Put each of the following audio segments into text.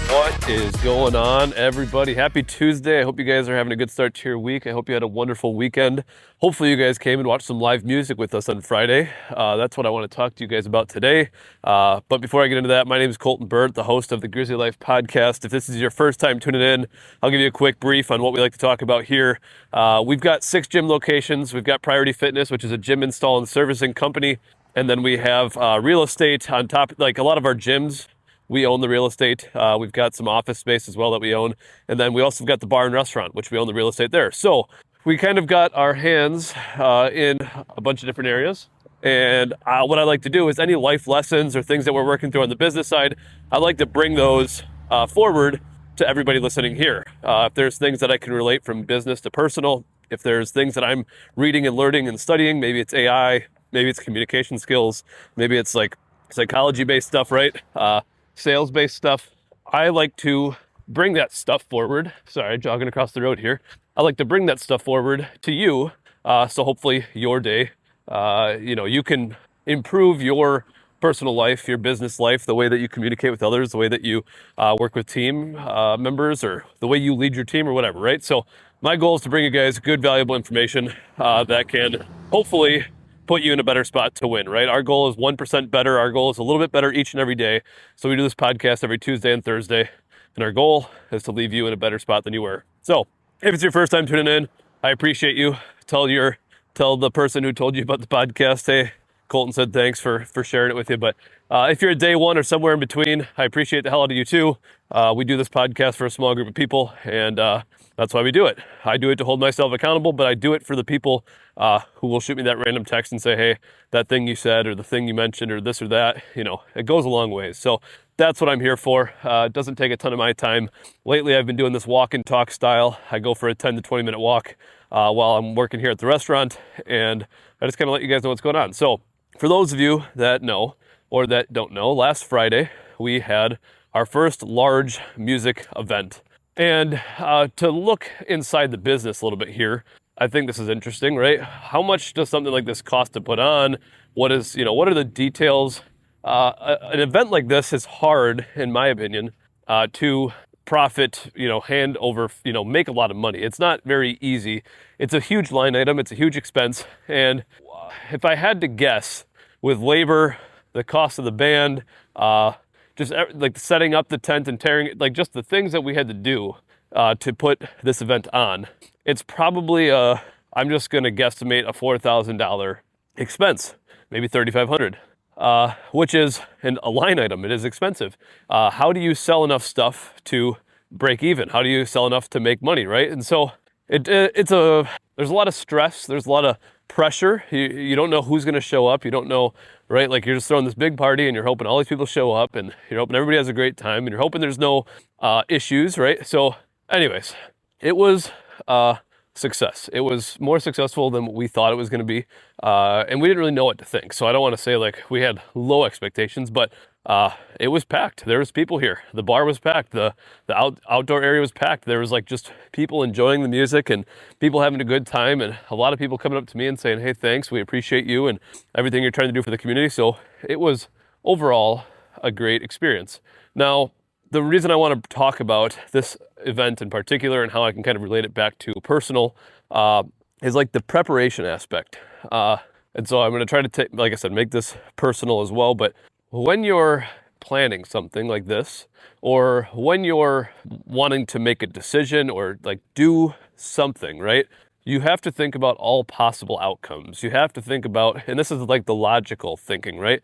What is going on, everybody? Happy Tuesday. I hope you guys are having a good start to your week. I hope you had a wonderful weekend. Hopefully you guys came and watched some live music with us on Friday. That's what I want to talk to you guys about today. But before I get into that, my name is Colton Burt, the host of the Grizzy Life podcast. If this is your first time tuning in, I'll give you a quick brief on what we like to talk about here. We've got 6 gym locations. We've got Priority Fitness, which is a gym install and servicing company. And then we have real estate on top, like a lot of our gyms. We own the real estate. We've got some office space as well that we own. And then we also got the bar and restaurant, which we own the real estate there. So we kind of got our hands in a bunch of different areas. And what I like to do is any life lessons or things that we're working through on the business side, I like to bring those forward to everybody listening here. If there's things that I can relate from business to personal, if there's things that I'm reading and learning and studying, maybe it's AI, maybe it's communication skills, maybe it's like psychology-based stuff, right? Sales-based stuff. I like to bring that stuff forward. Sorry, jogging across the road here. I like to bring that stuff forward to you. So hopefully your day, you can improve your personal life, your business life, the way that you communicate with others, the way that you work with team members, or the way you lead your team or whatever, right? So my goal is to bring you guys good, valuable information that can hopefully put you in a better spot to win, right? Our goal is 1% better. Our goal is a little bit better each and every day. So we do this podcast every Tuesday and Thursday. And our goal is to leave you in a better spot than you were. So if it's your first time tuning in, I appreciate you. Tell the person who told you about the podcast, hey, Colton said thanks for sharing it with you. But if you're at day one or somewhere in between, I appreciate the hell out of you too. We do this podcast for a small group of people, and that's why we do it. I do it to hold myself accountable, but I do it for the people who will shoot me that random text and say, hey, that thing you said or the thing you mentioned or this or that, it goes a long ways. So that's what I'm here for. It doesn't take a ton of my time. Lately, I've been doing this walk and talk style. I go for a 10 to 20 minute walk while I'm working here at the restaurant, and I just kind of let you guys know what's going on. So for those of you that know or that don't know, last Friday, we had our first large music event. And to look inside the business a little bit here, I think this is interesting, right? How much does something like this cost to put on? What are the details? An event like this is hard, in my opinion, to profit, hand over, make a lot of money. It's not very easy. It's a huge line item. It's a huge expense. And if I had to guess, with labor, the cost of the band, just like setting up the tent and tearing it, like just the things that we had to do to put this event on, it's probably I'm just going to guesstimate a $4,000 expense, maybe $3,500, which is a line item. It is expensive. How do you sell enough stuff to break even? How do you sell enough to make money, right? And so there's a lot of stress. There's a lot of pressure. You don't know who's going to show up. You don't know, right? Like you're just throwing this big party and you're hoping all these people show up and you're hoping everybody has a great time and you're hoping there's no issues, right? So anyways, it was success. It was more successful than what we thought it was going to be. And we didn't really know what to think. So I don't want to say like we had low expectations, but it was packed. There was people here. The bar was packed. The outdoor area was packed. There was like just people enjoying the music and people having a good time, and a lot of people coming up to me and saying, hey, thanks. We appreciate you and everything you're trying to do for the community. So it was overall a great experience. Now, the reason I want to talk about this event in particular and how I can kind of relate it back to personal is like the preparation aspect. And so I'm going to try to like I said, make this personal as well. But when you're planning something like this, or when you're wanting to make a decision or like do something, right? You have to think about all possible outcomes. You have to think about, and this is like the logical thinking, right?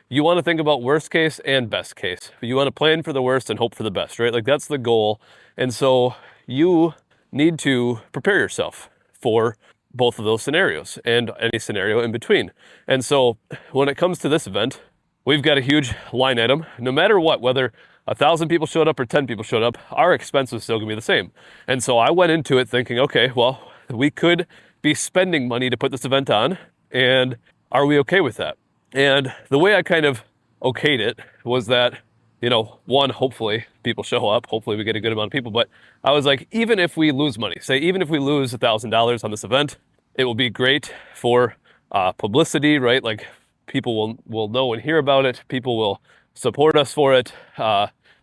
You want to think about worst case and best case. You want to plan for the worst and hope for the best, right? Like that's the goal. And so you need to prepare yourself for both of those scenarios and any scenario in between. And so when it comes to this event, we've got a huge line item. No matter what, whether 1,000 people showed up or 10 people showed up, our expense was still gonna be the same. And so I went into it thinking, okay, well, we could be spending money to put this event on, and are we okay with that? And the way I kind of okayed it was that, one, hopefully people show up. Hopefully we get a good amount of people. But I was like, even if we lose money, say even if we lose $1,000 on this event, it will be great for publicity, right? Like people will know and hear about it. People will support us for it.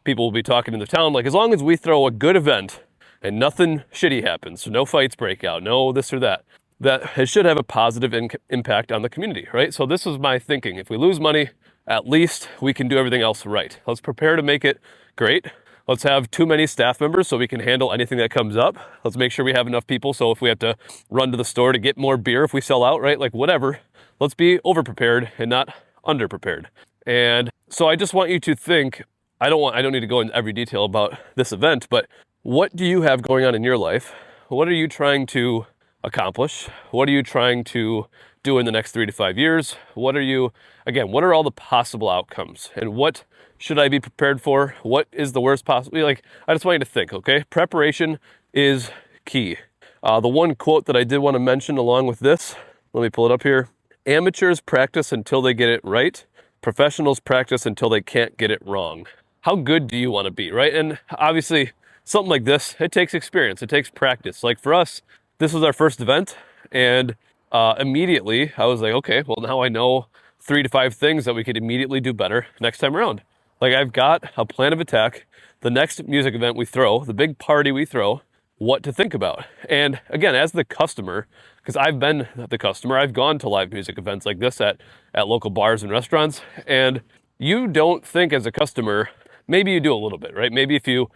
people will be talking in the town. Like, as long as we throw a good event and nothing shitty happens, so no fights break out, no this or that, that it should have a positive impact on the community, right? So this was my thinking. If we lose money, at least we can do everything else right. Let's prepare to make it great. Let's have too many staff members so we can handle anything that comes up. Let's make sure we have enough people so if we have to run to the store to get more beer if we sell out, right? Like whatever. Let's be over-prepared and not under-prepared. And so I just want you to think, I don't need to go into every detail about this event, but what do you have going on in your life? What are you trying to accomplish? What are you trying to do in the next 3 to 5 years? What are all the possible outcomes? And what should I be prepared for? What is the worst possible? Like, I just want you to think, okay? Preparation is key. The one quote that I did want to mention along with this, let me pull it up here. Amateurs practice until they get it right. Professionals practice until they can't get it wrong. How good do you want to be, right? And obviously, something like this, it takes experience. It takes practice. Like for us, this was our first event, and immediately I was like, okay, well now I know 3 to 5 things that we could immediately do better next time around. Like I've got a plan of attack. The next music event we throw, the big party we throw, what to think about. And again, as the customer, because I've been the customer, I've gone to live music events like this at local bars and restaurants, and you don't think as a customer, maybe you do a little bit, right? Maybe if you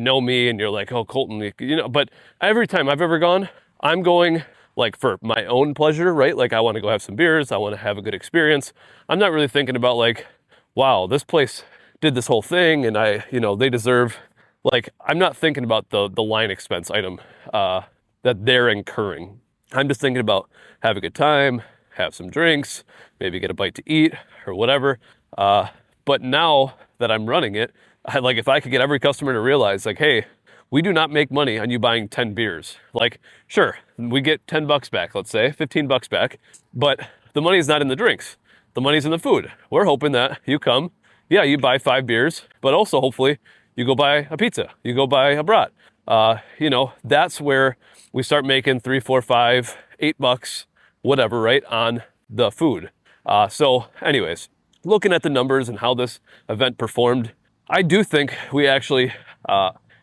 know me and you're like, oh, Colton, but every time I've ever gone, I'm going like for my own pleasure, right? Like I want to go have some beers. I want to have a good experience. I'm not really thinking about like, wow, this place did this whole thing and they deserve, like, I'm not thinking about the line expense item that they're incurring. I'm just thinking about have a good time, have some drinks, maybe get a bite to eat or whatever. But now that I'm running it, if I could get every customer to realize like, hey, we do not make money on you buying 10 beers. Like, sure, we get $10 back, let's say, $15 back, but the money is not in the drinks. The money's in the food. We're hoping that you come, yeah, you buy 5 beers, but also hopefully you go buy a pizza, you go buy a brat. That's where we start making $3, $4, $5, $8, whatever, right, on the food. So anyways, looking at the numbers and how this event performed, I do think we actually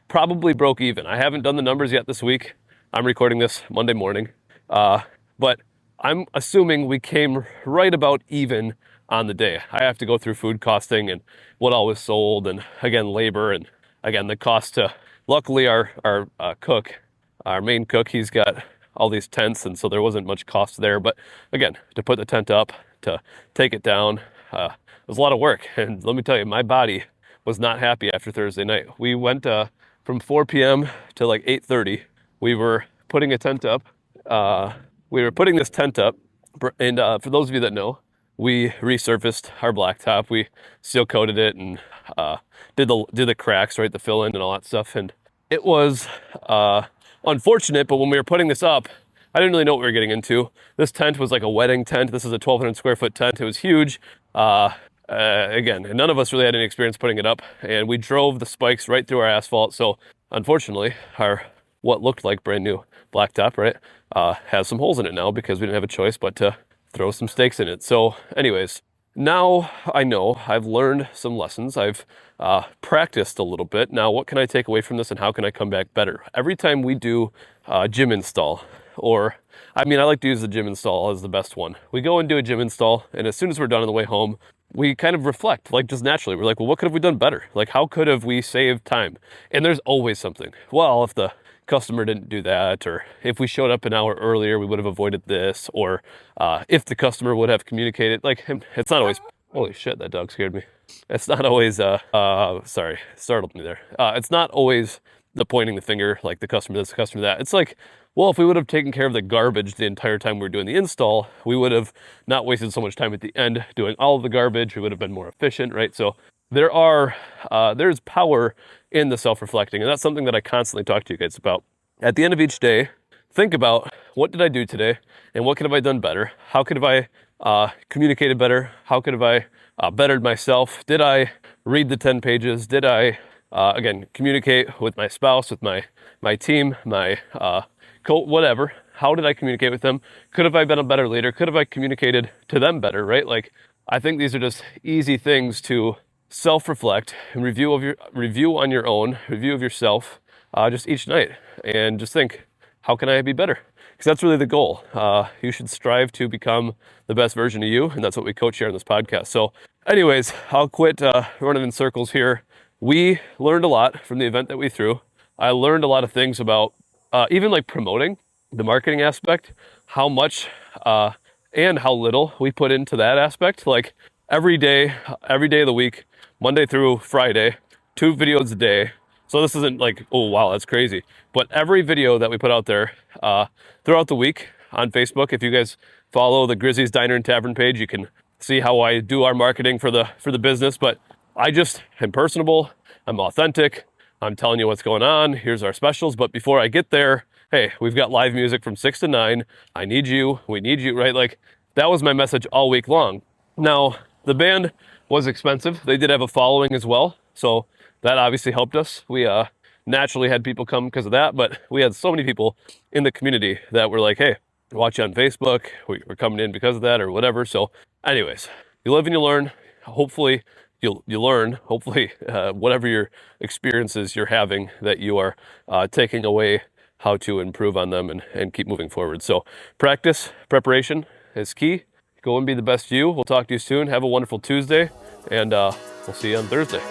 probably broke even. I haven't done the numbers yet this week. I'm recording this Monday morning. But I'm assuming we came right about even on the day. I have to go through food costing and what all was sold and again, labor and again, the cost to, luckily our cook, our main cook, he's got all these tents and so there wasn't much cost there. But again, to put the tent up, to take it down, it was a lot of work. And let me tell you, my body was not happy after Thursday night. We went from 4 p.m. to like 8:30. We were putting a tent up. We were putting this tent up. And for those of you that know, we resurfaced our blacktop. We seal coated it and did the cracks, right, the fill in and all that stuff. And it was unfortunate, but when we were putting this up, I didn't really know what we were getting into. This tent was like a wedding tent. This is a 1,200 square foot tent. It was huge. Again, none of us really had any experience putting it up, and we drove the spikes right through our asphalt. So unfortunately, our what looked like brand new blacktop, right, has some holes in it now because we didn't have a choice but to throw some stakes in it. So anyways, now I know I've learned some lessons. I've practiced a little bit. Now, what can I take away from this and how can I come back better? Every time we do a gym install, I like to use the gym install as the best one. We go and do a gym install, and as soon as we're done on the way home, we kind of reflect, like just naturally. We're like, well, what could have we done better? Like, how could have we saved time? And there's always something. Well, if the customer didn't do that, or if we showed up an hour earlier, we would have avoided this, or if the customer would have communicated, like, it's not always, holy shit, that dog scared me. It's not always, sorry, startled me there. It's not always the pointing the finger, like the customer this, the customer that. It's like, well, if we would have taken care of the garbage the entire time we were doing the install, we would have not wasted so much time at the end doing all of the garbage. We would have been more efficient, right? So there's power in the self-reflecting, and that's something that I constantly talk to you guys about. At the end of each day, think about what did I do today, and what could have I done better? How could have I communicated better? How could have I bettered myself? Did I read the 10 pages? Did I, again, communicate with my spouse, with my team, my whatever? How did I communicate with them? Could have I been a better leader? Could have I communicated to them better, right? Like, I think these are just easy things to self-reflect and review of yourself just each night, and just think, how can I be better? Because that's really the goal. You should strive to become the best version of you, and that's what we coach here on this podcast. So anyways, I'll quit running in circles here. We learned a lot from the event that we threw. I learned a lot of things about even like promoting, the marketing aspect, how much and how little we put into that aspect. Like every day of the week, Monday through Friday, 2 videos a day. So this isn't like, oh wow, that's crazy. But every video that we put out there throughout the week on Facebook, if you guys follow the Grizzy's Diner and Tavern page, you can see how I do our marketing for the business. But I just am personable, I'm authentic, I'm telling you what's going on, here's our specials. But before I get there, hey, we've got live music from 6 to 9. I need you, we need you, right? Like that was my message all week long. Now, the band was expensive. They did have a following as well, so that obviously helped us. We naturally had people come because of that, but we had so many people in the community that were like, hey, watch you on Facebook, we're coming in because of that or whatever. So anyways, you live and you learn. Hopefully you learn, hopefully whatever your experiences you're having, that you are taking away how to improve on them and keep moving forward. So preparation is key. Go and be the best you. We'll talk to you soon. Have a wonderful Tuesday, and we'll see you on Thursday.